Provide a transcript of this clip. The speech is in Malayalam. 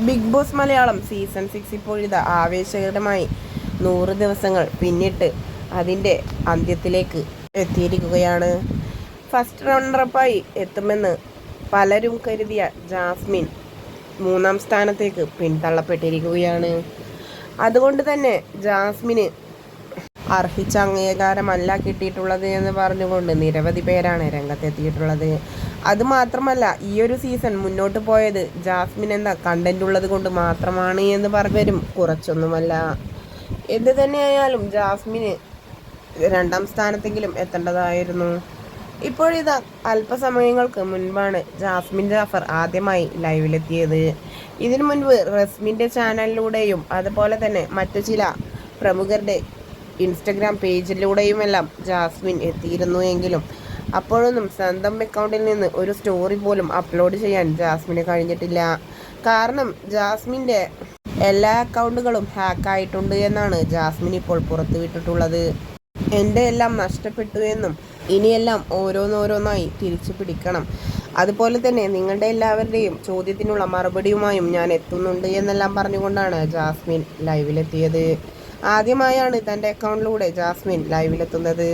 ബിഗ് ബോസ് മലയാളം സീസൺ 6 ഇപ്പോഴിതാ ആവേശകരമായി 100 ദിവസങ്ങൾ പിന്നിട്ട് അതിൻ്റെ അന്ത്യത്തിലേക്ക് എത്തിയിരിക്കുകയാണ്. ഫസ്റ്റ് റണ്ണറപ്പായി എത്തുമെന്ന് പലരും കരുതിയ ജാസ്മിൻ 3-ാം സ്ഥാനത്തേക്ക് പിന്തള്ളപ്പെട്ടിരിക്കുകയാണ്. അതുകൊണ്ട് തന്നെ ജാസ്മിന് അർഹിച്ച അംഗീകാരമല്ല കിട്ടിയിട്ടുള്ളത് എന്ന് പറഞ്ഞുകൊണ്ട് നിരവധി പേരാണ് രംഗത്തെത്തിയിട്ടുള്ളത്. അതുമാത്രമല്ല, ഈ ഒരു സീസൺ മുന്നോട്ട് പോയത് ജാസ്മിൻ എന്ന കണ്ടന്റ് ഉള്ളത് കൊണ്ട് മാത്രമാണ് എന്ന് പറഞ്ഞവരും കുറച്ചൊന്നുമല്ല. എന്ത് തന്നെയായാലും ജാസ്മിന് 2-ാം സ്ഥാനത്തെങ്കിലും എത്തേണ്ടതായിരുന്നു. ഇപ്പോഴിതാ അല്പസമയങ്ങൾക്ക് മുൻപാണ് ജാസ്മിൻ ജാഫർ ആദ്യമായി ലൈവിലെത്തിയത്. ഇതിനു മുൻപ് റസ്മിൻ്റെ ചാനലിലൂടെയും അതുപോലെ തന്നെ മറ്റു ചില പ്രമുഖരുടെ ഇൻസ്റ്റഗ്രാം പേജിലൂടെയുമെല്ലാം ജാസ്മിൻ എത്തിയിരുന്നു എങ്കിലും അപ്പോഴൊന്നും സ്വന്തം അക്കൗണ്ടിൽ നിന്ന് ഒരു സ്റ്റോറി പോലും അപ്ലോഡ് ചെയ്യാൻ ജാസ്മിന് കഴിഞ്ഞിട്ടില്ല. കാരണം ജാസ്മിൻ്റെ എല്ലാ അക്കൗണ്ടുകളും ഹാക്കായിട്ടുണ്ട് എന്നാണ് ജാസ്മിൻ ഇപ്പോൾ പുറത്തുവിട്ടിട്ടുള്ളത്. എൻ്റെ എല്ലാം നഷ്ടപ്പെട്ടു എന്നും ഇനിയെല്ലാം ഓരോന്നോരോന്നായി തിരിച്ചു പിടിക്കണം, അതുപോലെ തന്നെ നിങ്ങളുടെ എല്ലാവരുടെയും ചോദ്യത്തിനുള്ള മറുപടിയുമായും ഞാൻ എത്തുന്നുണ്ട് എന്നെല്ലാം പറഞ്ഞുകൊണ്ടാണ് ജാസ്മിൻ ലൈവിലെത്തിയത്. ആദ്യമായാണ് തൻ്റെ അക്കൗണ്ടിലൂടെ ജാസ്മിൻ ലൈവിലെത്തുന്നത്.